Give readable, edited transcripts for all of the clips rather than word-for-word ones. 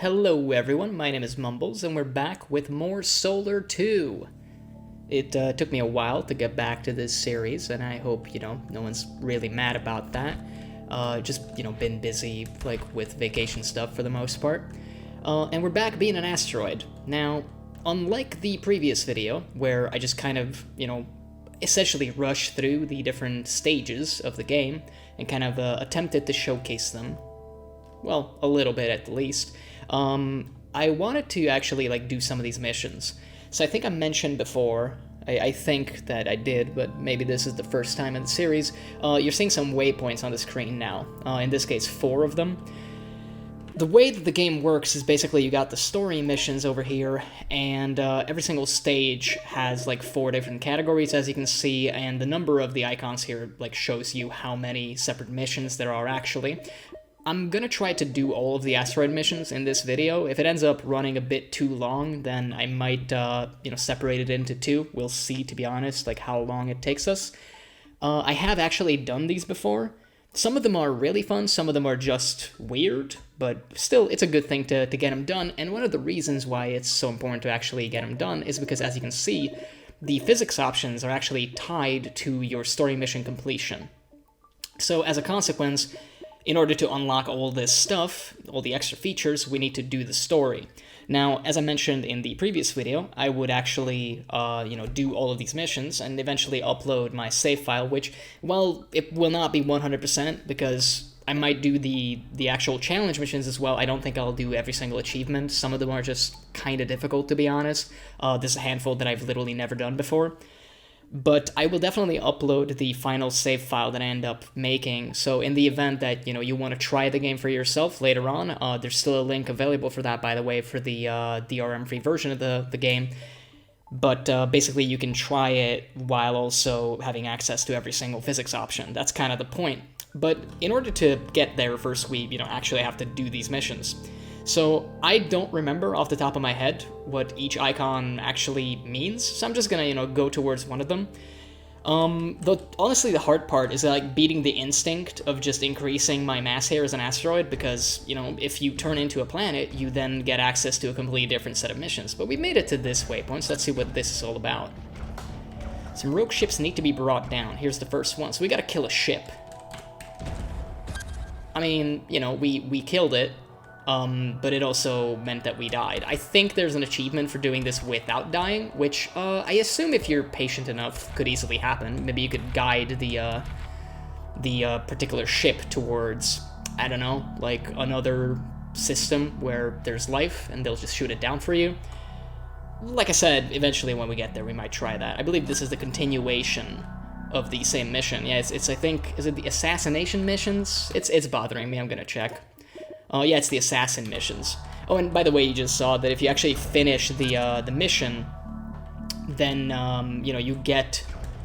Hello everyone, my name is Mumbles, and we're back with more Solar 2. It took me a while to get back to this series, and I hope, no one's really mad about that. Been busy, with vacation stuff for the most part. And we're back being an asteroid. Now, unlike the previous video, where I just kind of, essentially rushed through the different stages of the game, and kind of attempted to showcase them, well, a little bit at the least, I wanted to actually do some of these missions. So I think I mentioned before, I think that I did, but maybe this is the first time in the series, you're seeing some waypoints on the screen now, in this case 4 of them. The way that the game works is basically you got the story missions over here, and every single stage has 4 different categories, as you can see, and the number of the icons here shows you how many separate missions there are actually. I'm gonna try to do all of the asteroid missions in this video. If it ends up running a bit too long, then I might, separate it into 2. We'll see, to be honest, how long it takes us. I have actually done these before. Some of them are really fun, some of them are just weird, but still, it's a good thing to get them done, and one of the reasons why it's so important to actually get them done is because, as you can see, the physics options are actually tied to your story mission completion. So, as a consequence, in order to unlock all this stuff, all the extra features, we need to do the story. Now, as I mentioned in the previous video, I would actually, do all of these missions and eventually upload my save file, which, well, it will not be 100% because I might do the actual challenge missions as well. I don't think I'll do every single achievement. Some of them are just kind of difficult, to be honest. There's a handful that I've literally never done before. But I will definitely upload the final save file that I end up making, so in the event that, you want to try the game for yourself later on, there's still a link available for that, by the way, for the DRM-free version of the game, but basically you can try it while also having access to every single physics option. That's kind of the point. But in order to get there, first we, actually have to do these missions. So I don't remember off the top of my head what each icon actually means, so I'm just gonna, go towards one of them. Honestly, the hard part is beating the instinct of just increasing my mass here as an asteroid, because, if you turn into a planet, you then get access to a completely different set of missions. But we made it to this waypoint, so let's see what this is all about. Some rogue ships need to be brought down. Here's the first one, so we gotta kill a ship. I mean, we killed it. But it also meant that we died. I think there's an achievement for doing this without dying, which, I assume if you're patient enough, could easily happen. Maybe you could guide the particular ship towards, I don't know, another system where there's life, and they'll just shoot it down for you. Like I said, eventually when we get there, we might try that. I believe this is the continuation of the same mission. Yeah, it's I think, is it the assassination missions? It's bothering me, I'm gonna check. Yeah, it's the assassin missions. Oh, and by the way, you just saw that if you actually finish the mission, then, you get,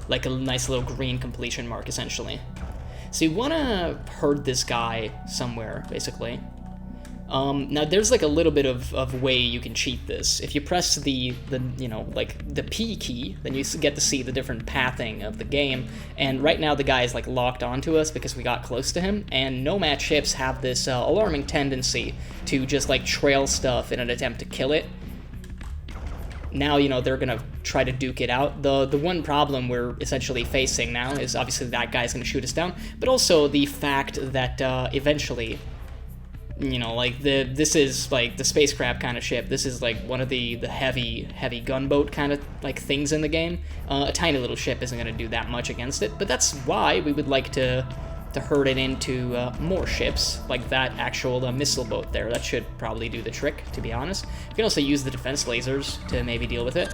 a nice little green completion mark, essentially. So you want to herd this guy somewhere, basically. Now, there's, a little bit of way you can cheat this. If you press the P key, then you get to see the different pathing of the game, and right now the guy is, locked onto us because we got close to him, and Nomad ships have this alarming tendency to just, trail stuff in an attempt to kill it. Now, they're gonna try to duke it out. The one problem we're essentially facing now is obviously that guy's gonna shoot us down, but also the fact that, eventually, this is, the spacecraft kind of ship. This is, one of the heavy gunboat kind of, things in the game. A tiny little ship isn't going to do that much against it, but that's why we would like to herd it into more ships, like that actual missile boat there. That should probably do the trick, to be honest. You can also use the defense lasers to maybe deal with it.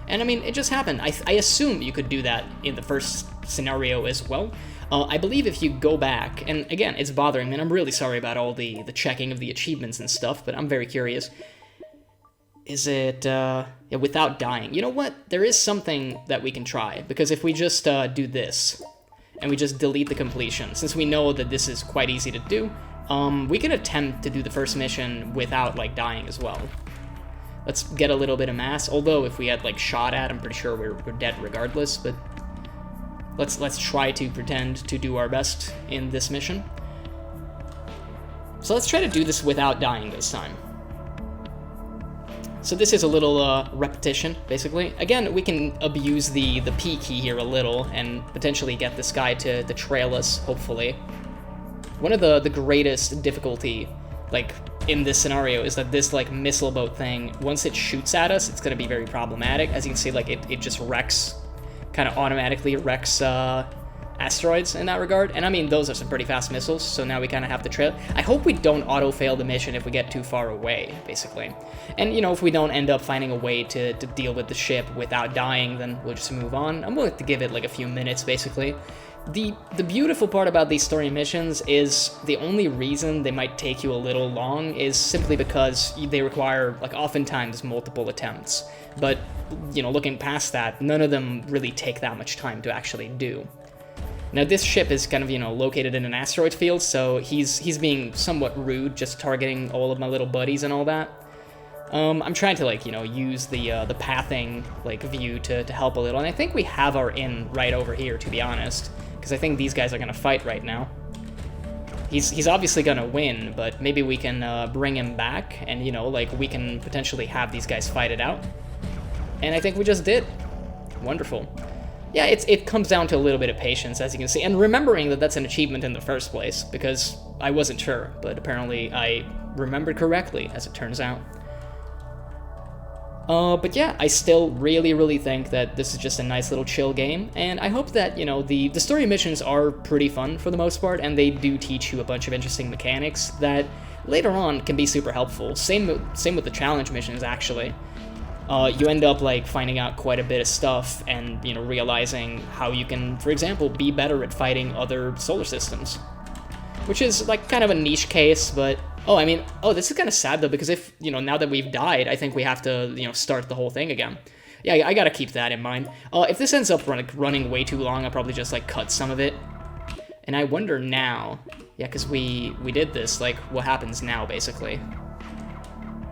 And, I mean, it just happened. I assume you could do that in the first scenario as well. I believe if you go back, and again, it's bothering me, and I'm really sorry about all the checking of the achievements and stuff, but I'm very curious. Is it, yeah, without dying? You know what? There is something that we can try, because if we just do this, and we just delete the completion, since we know that this is quite easy to do, we can attempt to do the first mission without, dying as well. Let's get a little bit of mass, although if we had, shot at, I'm pretty sure we're dead regardless, but let's try to pretend to do our best in this mission. So let's try to do this without dying this time. So this is a little repetition, basically. Again, we can abuse the P key here a little and potentially get this guy to trail us, hopefully. One of the greatest difficulty, like, in this scenario is that this, like, missile boat thing, once it shoots at us, it's going to be very problematic. As you can see, like, it just wrecks, kind of automatically wrecks asteroids in that regard. And I mean, those are some pretty fast missiles, so now we kind of have to trail. I hope we don't auto-fail the mission if we get too far away, basically. And, you know, if we don't end up finding a way to deal with the ship without dying, then we'll just move on. I'm willing to give it, like, a few minutes, basically. The beautiful part about these story missions is the only reason they might take you a little long is simply because they require, like, oftentimes multiple attempts. But, you know, looking past that, none of them really take that much time to actually do. Now, this ship is kind of, you know, located in an asteroid field, so he's being somewhat rude, just targeting all of my little buddies and all that. I'm trying to, like, you know, use the pathing, like, view to help a little, and I think we have our in right over here, to be honest, because I think these guys are gonna fight right now. He's obviously gonna win, but maybe we can bring him back, and, you know, like, we can potentially have these guys fight it out. And I think we just did. Wonderful. Yeah, it comes down to a little bit of patience, as you can see, and remembering that that's an achievement in the first place, because I wasn't sure, but apparently I remembered correctly, as it turns out. But yeah, I still really think that this is just a nice little chill game, and I hope that, you know, the story missions are pretty fun for the most part, and they do teach you a bunch of interesting mechanics that later on can be super helpful. Same with the challenge missions, actually. You end up, like, finding out quite a bit of stuff and, you know, realizing how you can, for example, be better at fighting other solar systems. Which is, like, kind of a niche case, but... Oh, I mean, this is kind of sad, though, because if, you know, now that we've died, I think we have to, you know, start the whole thing again. Yeah, I gotta keep that in mind. If this ends up running way too long, I'll probably just, like, cut some of it. And I wonder now... Yeah, because we did this, like, what happens now, basically.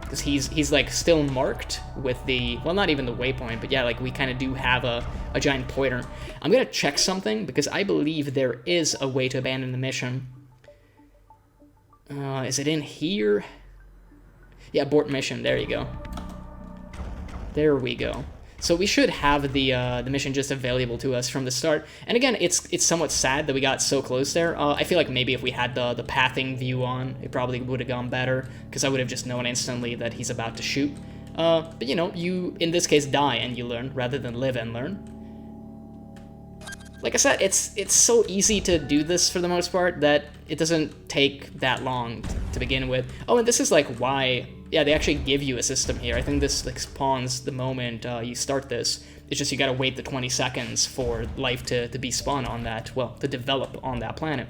Because he's like still marked with the, well, not even the waypoint, but yeah, like we kind of do have a giant pointer. I'm gonna check something because I believe there is a way to abandon the mission. Is it in here? Yeah, abort mission. There you go. There we go. So we should have the mission just available to us from the start. And again, it's somewhat sad that we got so close there. I feel like maybe if we had the pathing view on, it probably would have gone better, because I would have just known instantly that he's about to shoot. But you know, you, in this case, die and you learn, rather than live and learn. Like I said, it's so easy to do this for the most part that it doesn't take that long to begin with. Oh, and this is like why... Yeah, they actually give you a system here. I think this like spawns the moment you start this. It's just you gotta wait the 20 seconds for life to be spawned on that, well, to develop on that planet.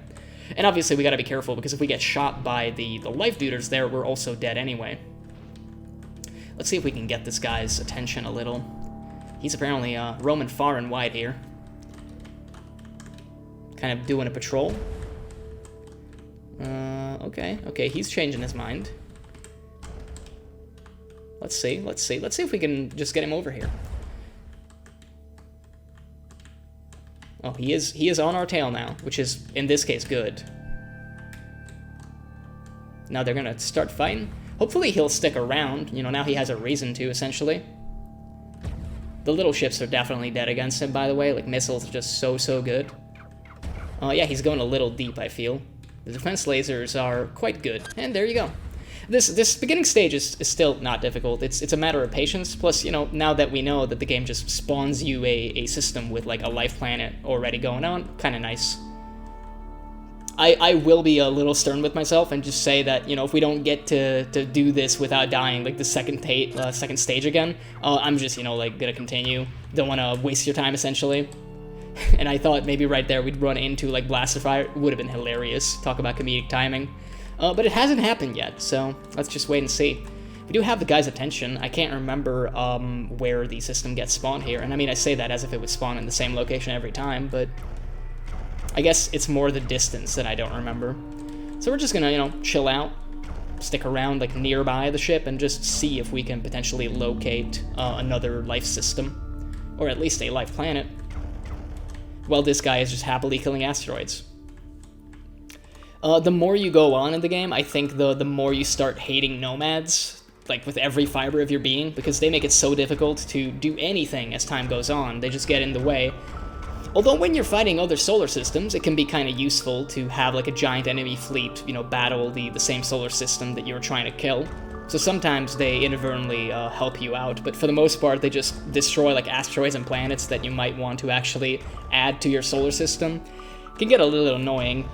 And obviously we gotta be careful, because if we get shot by the life duders there, we're also dead anyway. Let's see if we can get this guy's attention a little. He's apparently roaming far and wide here. Kind of doing a patrol. Okay, he's changing his mind. Let's see if we can just get him over here. Oh, he is on our tail now, which is, in this case, good. Now they're gonna start fighting. Hopefully he'll stick around, you know, now he has a reason to, essentially. The little ships are definitely dead against him, by the way, like, missiles are just so good. Yeah, he's going a little deep, I feel. The defense lasers are quite good, and there you go. This beginning stage is still not difficult. It's a matter of patience. Plus, you know, now that we know that the game just spawns you a system with like a life planet already going on, kind of nice. I will be a little stern with myself and just say that, you know, if we don't get to do this without dying, like the second stage again, I'm just, you know, like gonna continue. Don't want to waste your time, essentially. And I thought maybe right there we'd run into like blaster fire. It would have been hilarious. Talk about comedic timing. But it hasn't happened yet, so let's just wait and see. We do have the guy's attention. I can't remember where the system gets spawned here. And I mean, I say that as if it would spawn in the same location every time, but I guess it's more the distance that I don't remember. So we're just gonna, you know, chill out, stick around like nearby the ship, and just see if we can potentially locate another life system, or at least a life planet. Well, this guy is just happily killing asteroids. The more you go on in the game, I think the more you start hating nomads, like with every fiber of your being, because they make it so difficult to do anything as time goes on. They just get in the way. Although when you're fighting other solar systems, it can be kind of useful to have like a giant enemy fleet, you know, battle the same solar system that you're trying to kill. So sometimes they inadvertently help you out, but for the most part, they just destroy like asteroids and planets that you might want to actually add to your solar system. It can get a little annoying.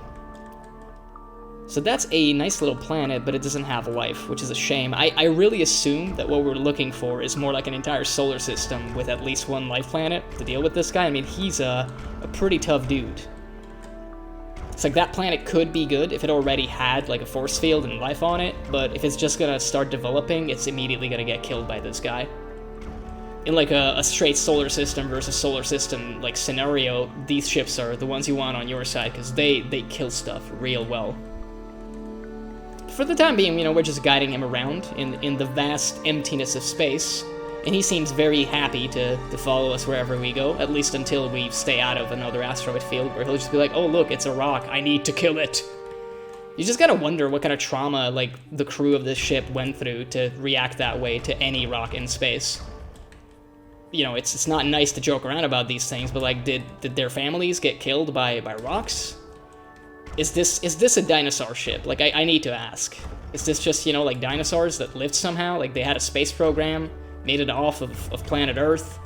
So that's a nice little planet, but it doesn't have life, which is a shame. I really assume that what we're looking for is more like an entire solar system with at least one life planet to deal with this guy. I mean, he's a pretty tough dude. It's like that planet could be good if it already had like a force field and life on it, but if it's just gonna start developing, it's immediately gonna get killed by this guy. In like a straight solar system versus solar system like scenario, these ships are the ones you want on your side because they kill stuff real well. For the time being, you know, we're just guiding him around in the vast emptiness of space, and he seems very happy to follow us wherever we go, at least until we stay out of another asteroid field, where he'll just be like, oh look, it's a rock, I need to kill it. You just gotta wonder what kind of trauma, like, the crew of this ship went through to react that way to any rock in space. You know, it's not nice to joke around about these things, but like, did their families get killed by rocks? Is this a dinosaur ship? Like, I need to ask. Is this just, you know, like dinosaurs that lived somehow? Like, they had a space program, made it off of planet Earth,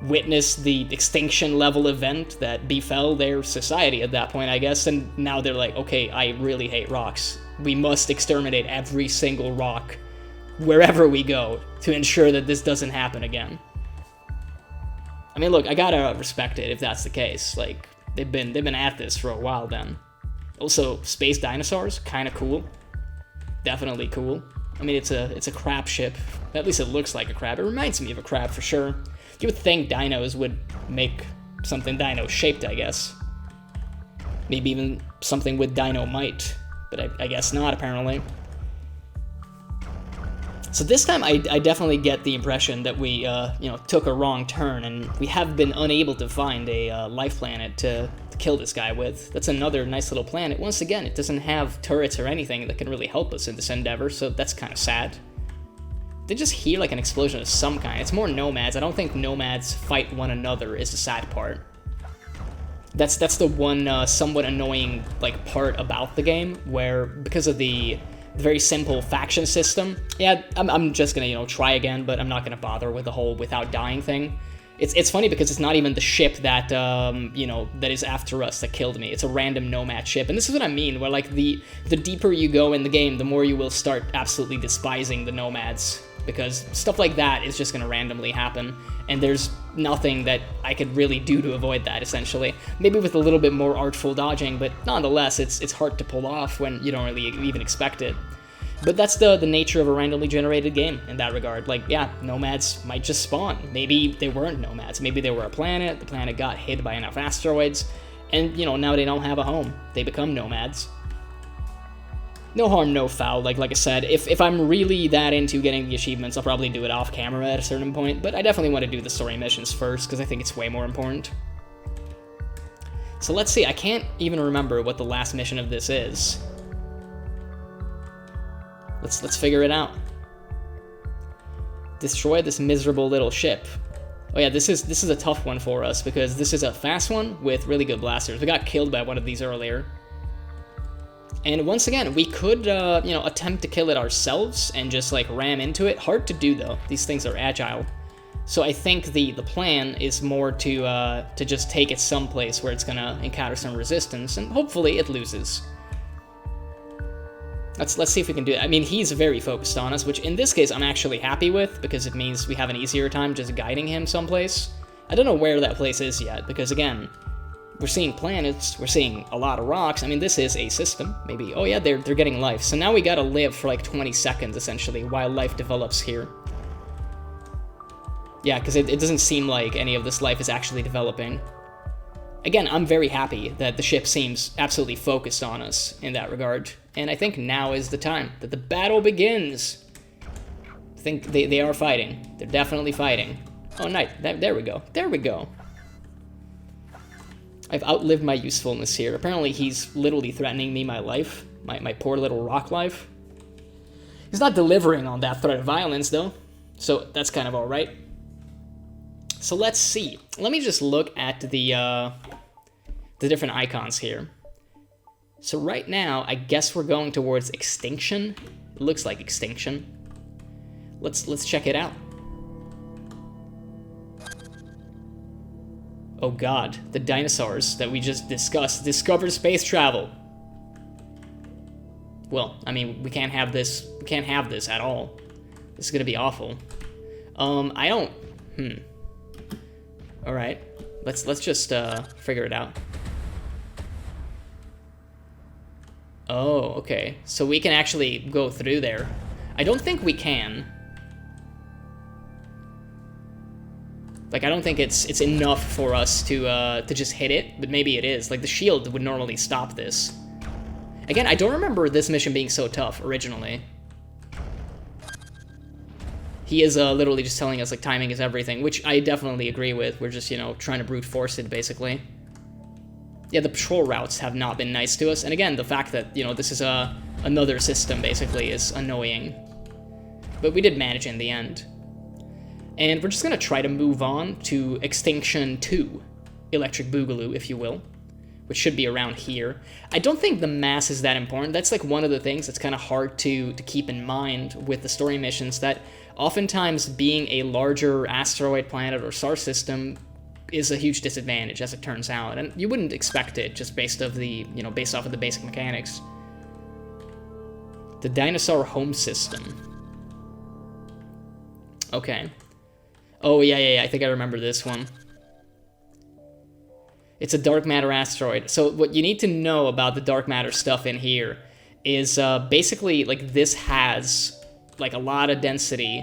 witnessed the extinction level event that befell their society at that point, I guess, and now they're like, okay, I really hate rocks. We must exterminate every single rock wherever we go to ensure that this doesn't happen again. I mean, look, I gotta respect it if that's the case. Like, they've been at this for a while then. Also, space dinosaurs, kind of cool. Definitely cool. I mean, it's a crab ship. At least it looks like a crab. It reminds me of a crab for sure. You would think dinos would make something dino-shaped, I guess. Maybe even something with dynamite, but I guess not, apparently. So this time, I definitely get the impression that we, you know, took a wrong turn, and we have been unable to find a life planet to kill this guy with. That's another nice little planet. Once again, it doesn't have turrets or anything that can really help us in this endeavor, so that's kind of sad. They just hear like an explosion of some kind. It's more nomads. I don't think nomads fight one another is the sad part. That's the one somewhat annoying like part about the game, where because of the very simple faction system, yeah, I'm just gonna, you know, try again, but I'm not gonna bother with the whole without dying thing. It's funny because it's not even the ship that, you know, that is after us that killed me. It's a random nomad ship. And this is what I mean, where, like, the deeper you go in the game, the more you will start absolutely despising the nomads. Because stuff like that is just going to randomly happen. And there's nothing that I could really do to avoid that, essentially. Maybe with a little bit more artful dodging, but nonetheless, it's hard to pull off when you don't really even expect it. But that's the nature of a randomly generated game in that regard. Like, yeah, nomads might just spawn. Maybe they weren't nomads. Maybe they were a planet, the planet got hit by enough asteroids, and, you know, now they don't have a home. They become nomads. No harm, no foul, like I said. If I'm really that into getting the achievements, I'll probably do it off camera at a certain point, but I definitely want to do the story missions first, because I think it's way more important. So let's see, I can't even remember what the last mission of this is. Let's figure it out. Destroy this miserable little ship. Oh yeah, this is a tough one for us because this is a fast one with really good blasters. We got killed by one of these earlier. And once again, we could, you know, attempt to kill it ourselves and just like ram into it. Hard to do though. These things are agile. So I think the plan is more to just take it someplace where it's gonna encounter some resistance and hopefully it loses. Let's see if we can do it. I mean, he's very focused on us, which in this case I'm actually happy with, because it means we have an easier time just guiding him someplace. I don't know where that place is yet, because again, we're seeing planets, we're seeing a lot of rocks. I mean, this is a system, maybe. Oh yeah, they're getting life. So now we gotta live for like 20 seconds, essentially, while life develops here. Yeah, because it doesn't seem like any of this life is actually developing. Again, I'm very happy that the ship seems absolutely focused on us in that regard. And I think now is the time that the battle begins. I think they are fighting. They're definitely fighting. Oh, nice. There we go. There we go. I've outlived my usefulness here. Apparently he's literally threatening me my life. My poor little rock life. He's not delivering on that threat of violence, though. So that's kind of alright. So let's see. Let me just look at the different icons here. So right now, I guess we're going towards extinction. It looks like extinction. Let's check it out. Oh god, the dinosaurs that we just discussed discovered space travel. Well, I mean, we can't have this. We can't have this at all. This is gonna be awful. I don't. All right, let's just figure it out. Oh, okay. So we can actually go through there. I don't think we can. Like, I don't think it's enough for us to just hit it, but maybe it is. Like, the shield would normally stop this. Again, I don't remember this mission being so tough originally. He is literally just telling us, like, timing is everything, which I definitely agree with. We're just, you know, trying to brute force it, basically. Yeah, the patrol routes have not been nice to us. And again, the fact that, you know, this is another system, basically, is annoying. But we did manage in the end. And we're just going to try to move on to Extinction 2, Electric Boogaloo, if you will, which should be around here. I don't think the mass is that important. That's like one of the things that's kind of hard to keep in mind with the story missions, that oftentimes being a larger asteroid, planet, or star system is a huge disadvantage, as it turns out. And you wouldn't expect it just based off of the basic mechanics. The Dinosaur Home System. Okay. Oh, yeah, I think I remember this one. It's a dark matter asteroid. So what you need to know about the dark matter stuff in here is basically, like, this has, like, a lot of density.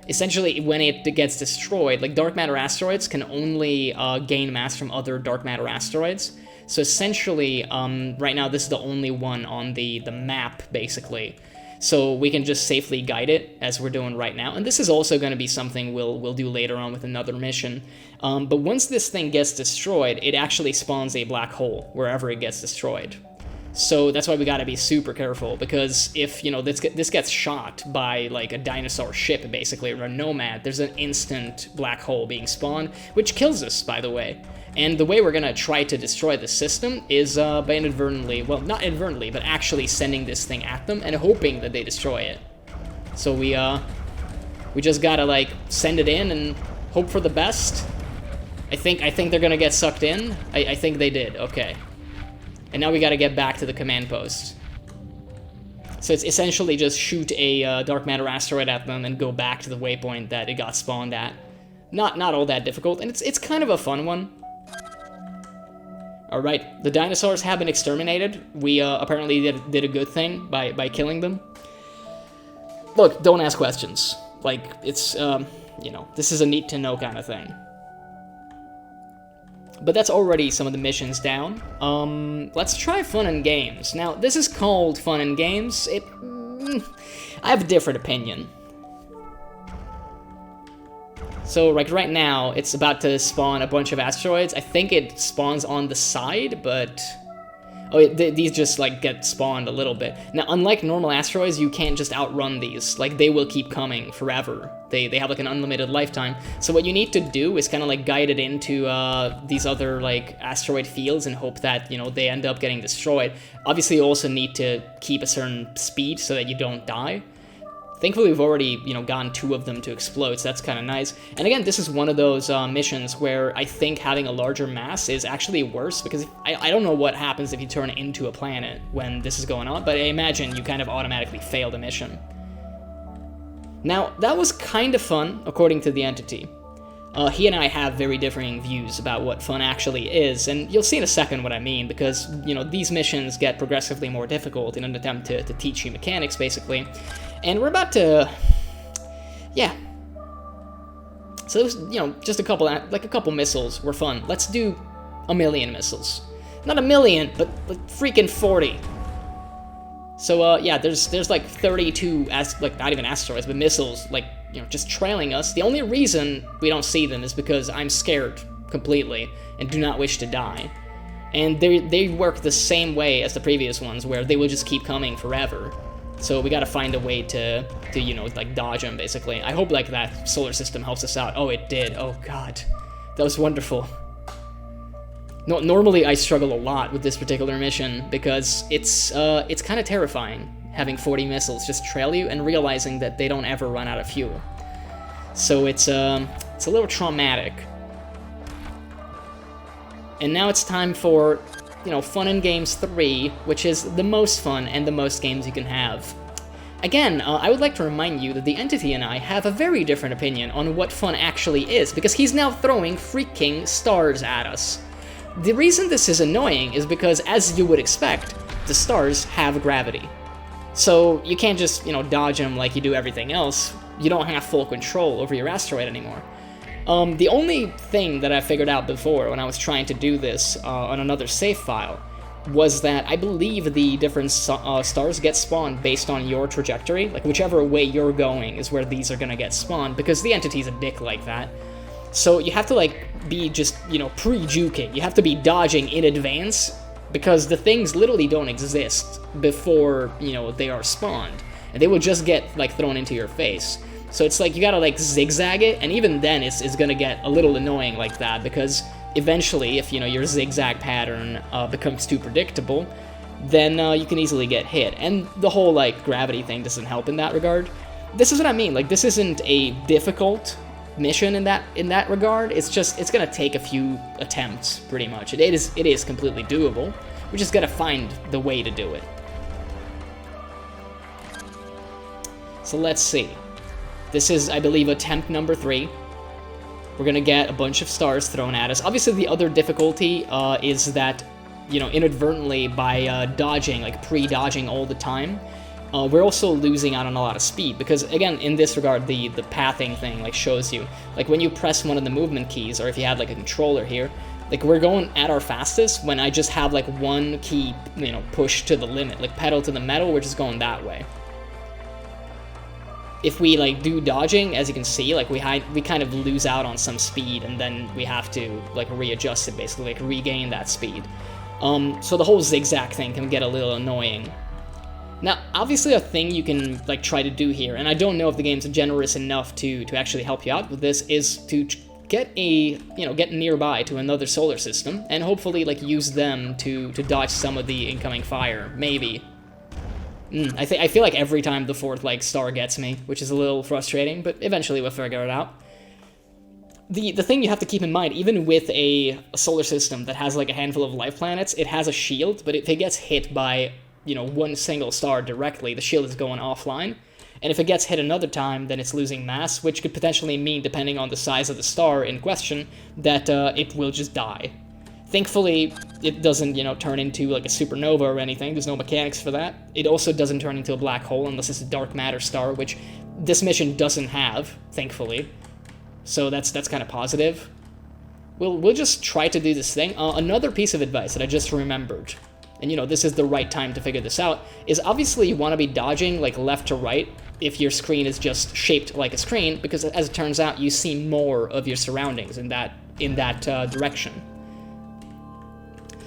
Essentially, when it gets destroyed, like, dark matter asteroids can only gain mass from other dark matter asteroids. So essentially, right now, this is the only one on the map, basically. So we can just safely guide it, as we're doing right now. And this is also going to be something we'll do later on with another mission. But once this thing gets destroyed, it actually spawns a black hole wherever it gets destroyed. So that's why we got to be super careful, because if, you know, this gets shot by, like, a dinosaur ship, basically, or a nomad, there's an instant black hole being spawned, which kills us, by the way. And the way we're going to try to destroy the system is by inadvertently, well, not inadvertently, but actually sending this thing at them and hoping that they destroy it. So we just gotta, like, send it in and hope for the best. I think they're going to get sucked in. I think they did, okay. And now we gotta get back to the command post. So it's essentially just shoot a dark matter asteroid at them and go back to the waypoint that it got spawned at. Not all that difficult, and it's kind of a fun one. Alright, the dinosaurs have been exterminated. We apparently did a good thing by killing them. Look, don't ask questions. Like, it's, you know, this is a need-to-know kind of thing. But that's already some of the missions down. Let's try Fun and Games. Now, this is called Fun and Games. I have a different opinion. So, like, right now, it's about to spawn a bunch of asteroids. I think it spawns on the side, but... Oh, these just, like, get spawned a little bit. Now, unlike normal asteroids, you can't just outrun these. Like, they will keep coming forever. They have, like, an unlimited lifetime. So what you need to do is kind of, like, guide it into these other, like, asteroid fields and hope that, you know, they end up getting destroyed. Obviously, you also need to keep a certain speed so that you don't die. Thankfully, we've already, you know, gotten 2 of them to explode, so that's kind of nice. And again, this is one of those missions where I think having a larger mass is actually worse, because I don't know what happens if you turn into a planet when this is going on, but I imagine you kind of automatically fail the mission. Now, that was kind of fun, according to the entity. He and I have very differing views about what fun actually is, and you'll see in a second what I mean, because, you know, these missions get progressively more difficult in an attempt to teach you mechanics, basically. And we're about to... yeah. So, there's, you know, just a couple missiles were fun. Let's do 1,000,000 missiles. Not 1,000,000, but freaking 40. So, yeah, there's like 32, like, not even asteroids, but missiles, like, you know, just trailing us. The only reason we don't see them is because I'm scared completely and do not wish to die. And they work the same way as the previous ones, where they will just keep coming forever. So we gotta find a way to you know, like, dodge them, basically. I hope, like, that solar system helps us out. Oh, it did. Oh, God. That was wonderful. No, normally I struggle a lot with this particular mission, because it's kind of terrifying, having 40 missiles just trail you and realizing that they don't ever run out of fuel. So it's a little traumatic. And now it's time for, you know, Fun and Games 3, which is the most fun and the most games you can have. Again, I would like to remind you that the Entity and I have a very different opinion on what fun actually is, because he's now throwing freaking stars at us. The reason this is annoying is because, as you would expect, the stars have gravity. So you can't just, you know, dodge them like you do everything else. You don't have full control over your asteroid anymore. The only thing that I figured out before when I was trying to do this on another save file was that I believe the different stars get spawned based on your trajectory. Like, whichever way you're going is where these are gonna get spawned, because the Entity's a dick like that. So you have to, like, be just, you know, pre-juking. You have to be dodging in advance, because the things literally don't exist before, you know, they are spawned. And they will just get, like, thrown into your face. So it's like you gotta, like, zigzag it, and even then it's gonna get a little annoying like that, because eventually, if, you know, your zigzag pattern becomes too predictable, then you can easily get hit. And the whole, like, gravity thing doesn't help in that regard. This is what I mean. Like, this isn't a difficult mission in that regard. It's just, it's gonna take a few attempts, pretty much. It is completely doable. We just gotta find the way to do it. So let's see. This is, I believe, attempt number 3. We're gonna get a bunch of stars thrown at us. Obviously, the other difficulty is that, you know, inadvertently, by dodging, like pre-dodging all the time, we're also losing out on a lot of speed, because, again, in this regard, the pathing thing, like, shows you, like, when you press one of the movement keys, or if you had, like, a controller here, like, we're going at our fastest when I just have, like, one key, you know, push to the limit, like, pedal to the metal, we're just going that way. If we, like, do dodging, as you can see, like, we kind of lose out on some speed, and then we have to, like, readjust it, basically, like, regain that speed. So the whole zigzag thing can get a little annoying. Now, obviously a thing you can, like, try to do here, and I don't know if the game's generous enough to actually help you out with this, is to get get nearby to another solar system, and hopefully, like, use them to dodge some of the incoming fire, maybe. I feel like every time the 4th, like, star gets me, which is a little frustrating, but eventually we'll figure it out. The thing you have to keep in mind, even with a solar system that has, like, a handful of life planets, it has a shield, but if it gets hit by, you know, one single star directly, the shield is going offline. And if it gets hit another time, then it's losing mass, which could potentially mean, depending on the size of the star in question, that it will just die. Thankfully, it doesn't, you know, turn into, like, a supernova or anything. There's no mechanics for that. It also doesn't turn into a black hole unless it's a dark matter star, which this mission doesn't have, thankfully. So that's kind of positive. We'll just try to do this thing. Another piece of advice that I just remembered, and, you know, this is the right time to figure this out, is obviously you want to be dodging, like, left to right if your screen is just shaped like a screen, because, as it turns out, you see more of your surroundings in that direction.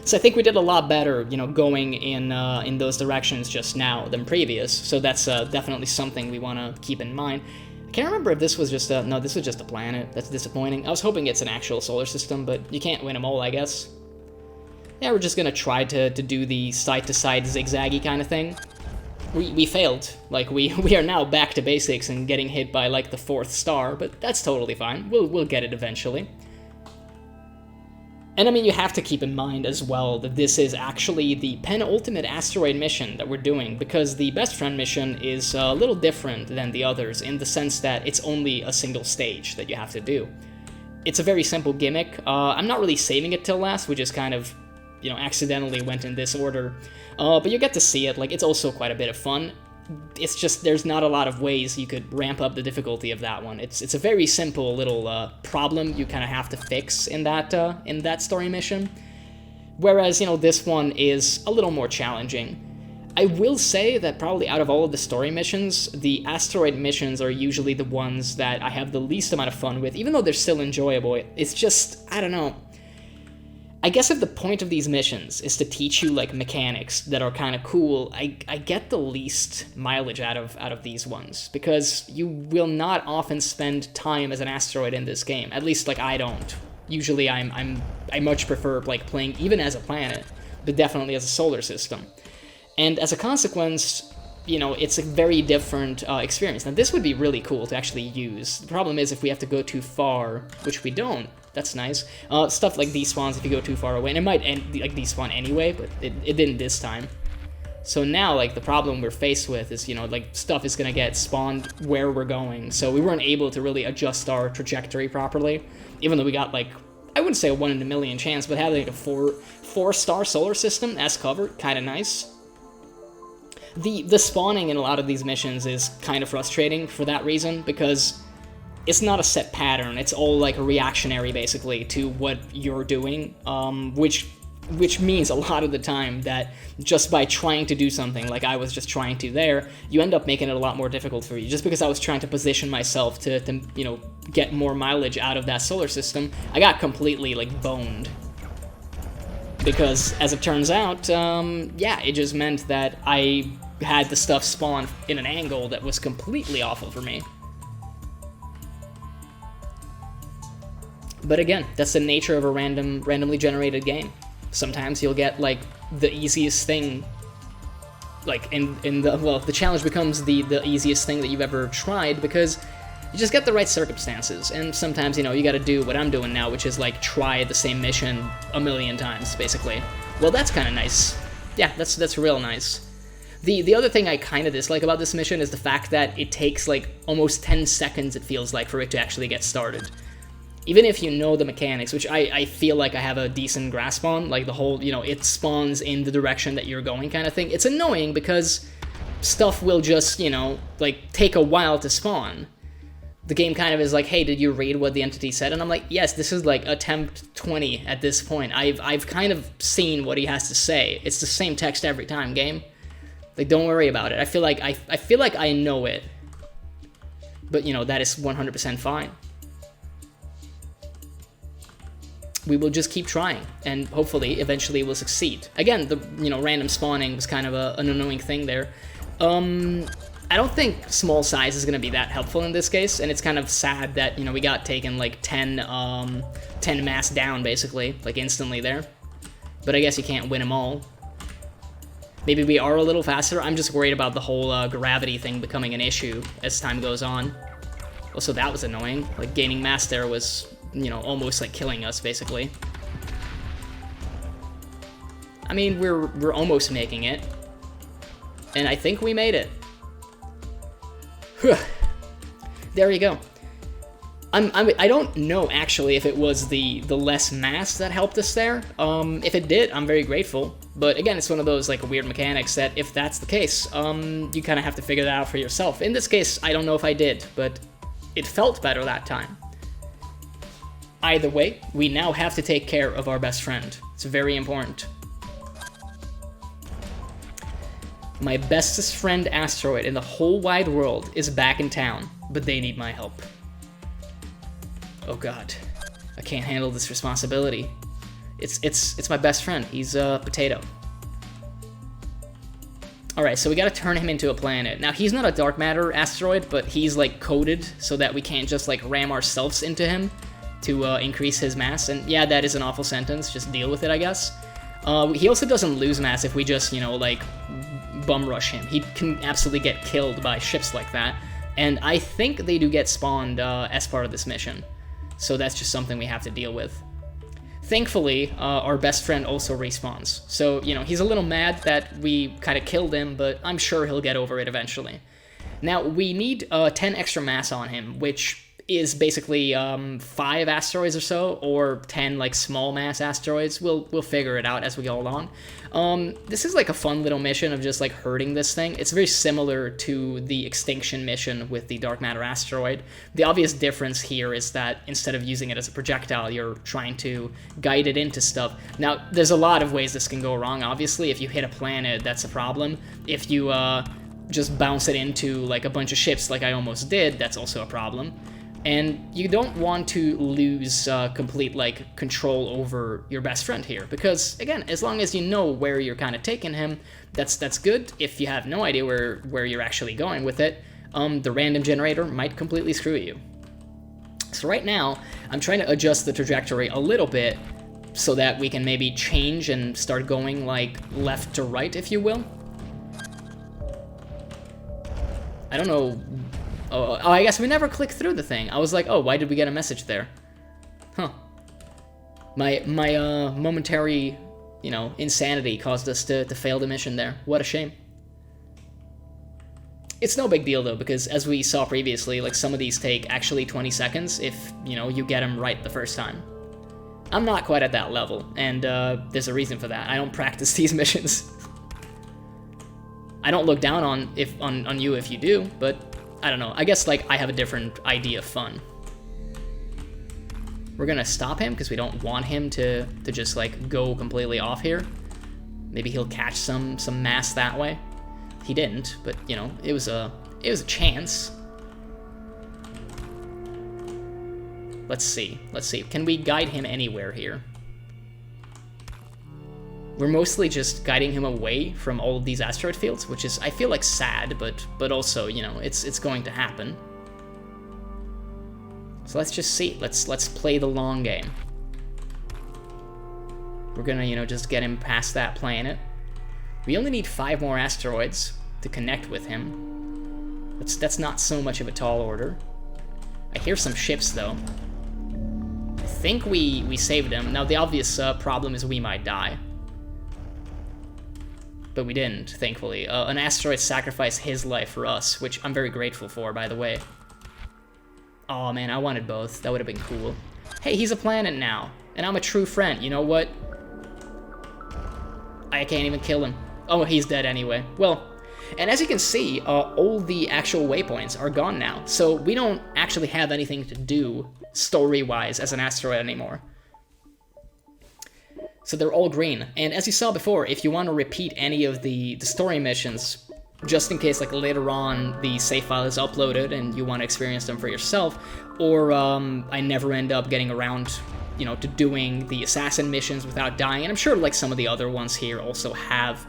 So I think we did a lot better, you know, going in those directions just now than previous, so that's definitely something we want to keep in mind. I can't remember if this was just no, this was just a planet. That's disappointing. I was hoping it's an actual solar system, but you can't win them all, I guess. Yeah, we're just gonna try to do the side-to-side zigzaggy kind of thing. We failed. Like, we are now back to basics and getting hit by, like, the 4th star, but that's totally fine. We'll get it eventually. And I mean, you have to keep in mind as well that this is actually the penultimate asteroid mission that we're doing, because the best friend mission is a little different than the others in the sense that it's only a single stage that you have to do. It's a very simple gimmick. I'm not really saving it till last, we just kind of, you know, accidentally went in this order. But you get to see it. Like, it's also quite a bit of fun. It's just, there's not a lot of ways you could ramp up the difficulty of that one. It's a very simple little problem you kind of have to fix in that story mission. Whereas, you know, this one is a little more challenging. I will say that probably out of all of the story missions, the asteroid missions are usually the ones that I have the least amount of fun with, even though they're still enjoyable. It's just, I don't know. I guess if the point of these missions is to teach you like mechanics that are kind of cool, I get the least mileage out of these ones, because you will not often spend time as an asteroid in this game. At least like I don't. Usually I much prefer like playing even as a planet, but definitely as a solar system. And as a consequence, you know, it's a very different experience. Now this would be really cool to actually use. The problem is if we have to go too far, which we don't. That's nice. Stuff like despawns if you go too far away, and it might like despawn anyway, but it didn't this time. So now, like, the problem we're faced with is, you know, like, stuff is gonna get spawned where we're going, so we weren't able to really adjust our trajectory properly, even though we got, like, I wouldn't say a 1 in a million chance, but having like a four-star solar system as cover, kind of nice. The spawning in a lot of these missions is kind of frustrating for that reason, because it's not a set pattern. It's all like reactionary, basically, to what you're doing, which means a lot of the time that just by trying to do something like I was just trying to there, you end up making it a lot more difficult for you. Just because I was trying to position myself to you know, get more mileage out of that solar system, I got completely like boned. Because as it turns out, yeah, it just meant that I had the stuff spawn in an angle that was completely awful for me. But again, that's the nature of a randomly generated game. Sometimes you'll get, like, the easiest thing, like, well, the challenge becomes the easiest thing that you've ever tried, because you just get the right circumstances, and sometimes, you know, you gotta do what I'm doing now, which is, like, try the same mission a million times, basically. Well, that's kind of nice. Yeah, that's real nice. The other thing I kind of dislike about this mission is the fact that it takes, like, almost 10 seconds, it feels like, for it to actually get started. Even if you know the mechanics, which I feel like I have a decent grasp on, like the whole, you know, it spawns in the direction that you're going kind of thing, it's annoying because stuff will just, you know, like, take a while to spawn. The game kind of is like, hey, did you read what the entity said? And I'm like, yes, this is like attempt 20 at this point. I've kind of seen what he has to say. It's the same text every time, game. Like, don't worry about it. I feel like I know it. But, you know, that is 100% fine. We will just keep trying, and hopefully, eventually, we'll succeed. Again, the, you know, random spawning was kind of an annoying thing there. I don't think small size is going to be that helpful in this case, and it's kind of sad that, you know, we got taken, like, 10 mass down, basically, like, instantly there. But I guess you can't win them all. Maybe we are a little faster. I'm just worried about the whole gravity thing becoming an issue as time goes on. Also, that was annoying. Like, gaining mass there was, you know, almost like killing us, basically. I mean, we're almost making it. And I think we made it. There you go. I don't know, actually, if it was the less mass that helped us there. If it did, I'm very grateful. But again, it's one of those, like, weird mechanics that, if that's the case, you kind of have to figure that out for yourself. In this case, I don't know if I did, but it felt better that time. Either way, we now have to take care of our best friend. It's very important. My bestest friend Asteroid in the whole wide world is back in town, but they need my help. Oh god, I can't handle this responsibility. It's my best friend. He's a potato. Alright, so we gotta turn him into a planet. Now, he's not a dark matter asteroid, but he's, like, coded so that we can't just, like, ram ourselves into him to increase his mass, and yeah, that is an awful sentence, just deal with it, I guess. He also doesn't lose mass if we just, you know, like, bum rush him. He can absolutely get killed by ships like that, and I think they do get spawned as part of this mission, so that's just something we have to deal with. Thankfully, our best friend also respawns, so, you know, he's a little mad that we kind of killed him, but I'm sure he'll get over it eventually. Now, we need 10 extra mass on him, which is basically 5 asteroids or so, or 10 like small mass asteroids. We'll figure it out as we go along. This is like a fun little mission of just like hurting this thing. It's very similar to the extinction mission with the dark matter asteroid. The obvious difference here is that instead of using it as a projectile, you're trying to guide it into stuff. Now, there's a lot of ways this can go wrong, obviously. If you hit a planet, that's a problem. If you just bounce it into like a bunch of ships like I almost did, that's also a problem. And you don't want to lose complete, like, control over your best friend here, because, again, as long as you know where you're kind of taking him, that's good. If you have no idea where you're actually going with it, the random generator might completely screw you. So right now, I'm trying to adjust the trajectory a little bit so that we can maybe change and start going, like, left to right, if you will. I don't know. Oh, I guess we never clicked through the thing. I was like, oh, why did we get a message there? Huh. My momentary, you know, insanity caused us to fail the mission there. What a shame. It's no big deal, though, because as we saw previously, like, some of these take actually 20 seconds if, you know, you get them right the first time. I'm not quite at that level, and there's a reason for that. I don't practice these missions. I don't look down on you if you do, but I don't know. I guess, like, I have a different idea of fun. We're gonna stop him because we don't want him to just, like, go completely off here. Maybe he'll catch some mass that way. He didn't, but, you know, it was a chance. Let's see. Can we guide him anywhere here? We're mostly just guiding him away from all of these asteroid fields, which is, I feel like, sad, but also, you know, it's going to happen. So let's just see. Let's play the long game. We're gonna, you know, just get him past that planet. We only need 5 more asteroids to connect with him. That's not so much of a tall order. I hear some ships, though. I think we saved him. Now, the obvious problem is we might die. But we didn't, thankfully. An asteroid sacrificed his life for us, which I'm very grateful for, by the way. Oh man, I wanted both. That would have been cool. Hey, he's a planet now, and I'm a true friend. You know what? I can't even kill him. Oh, he's dead anyway. Well, and as you can see, all the actual waypoints are gone now, so we don't actually have anything to do story-wise as an asteroid anymore. So they're all green. And as you saw before, if you want to repeat any of the story missions, just in case, like, later on the save file is uploaded and you want to experience them for yourself, or I never end up getting around, you know, to doing the assassin missions without dying, and I'm sure, like, some of the other ones here also have,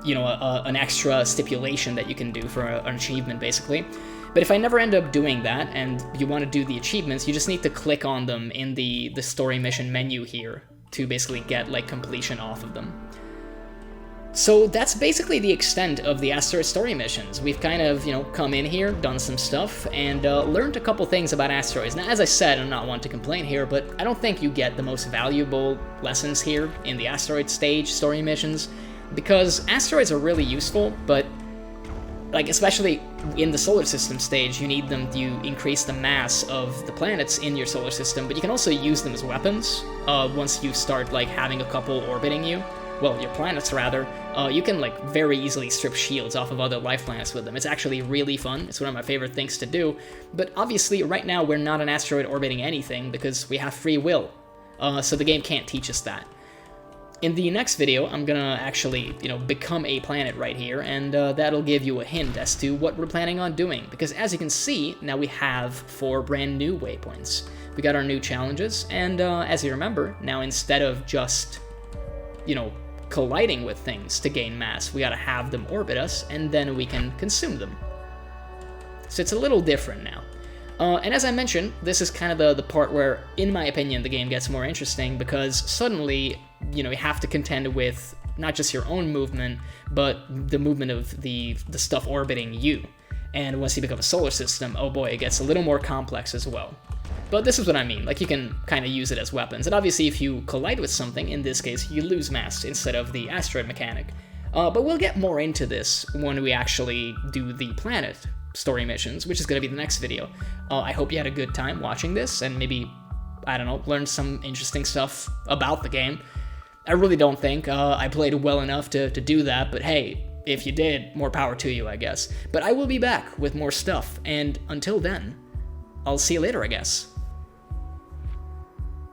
you know, an extra stipulation that you can do for an achievement, basically. But if I never end up doing that, and you want to do the achievements, you just need to click on them in the story mission menu here to basically get, like, completion off of them. So that's basically the extent of the Asteroid story missions. We've kind of, you know, come in here, done some stuff, and learned a couple things about asteroids. Now, as I said, I'm not one to complain here, but I don't think you get the most valuable lessons here in the Asteroid stage story missions, because asteroids are really useful, but, like, especially in the solar system stage, you need them to increase the mass of the planets in your solar system, but you can also use them as weapons once you start, like, having a couple orbiting you. Well, your planets, rather. You can, like, very easily strip shields off of other life planets with them. It's actually really fun. It's one of my favorite things to do. But obviously, right now, we're not an asteroid orbiting anything because we have free will. So the game can't teach us that. In the next video, I'm gonna actually, you know, become a planet right here, and that'll give you a hint as to what we're planning on doing. Because as you can see, now we have 4 brand new waypoints. We got our new challenges, and as you remember, now instead of just, you know, colliding with things to gain mass, we gotta have them orbit us, and then we can consume them. So it's a little different now. And as I mentioned, this is kind of the part where, in my opinion, the game gets more interesting, because suddenly, you know, you have to contend with not just your own movement, but the movement of the stuff orbiting you. And once you become a solar system, oh boy, it gets a little more complex as well. But this is what I mean, like, you can kind of use it as weapons. And obviously, if you collide with something, in this case, you lose mass instead of the asteroid mechanic. But we'll get more into this when we actually do the planet story missions, which is going to be the next video. I hope you had a good time watching this, and maybe, I don't know, learned some interesting stuff about the game. I really don't think I played well enough to do that, but hey, if you did, more power to you, I guess. But I will be back with more stuff, and until then, I'll see you later, I guess.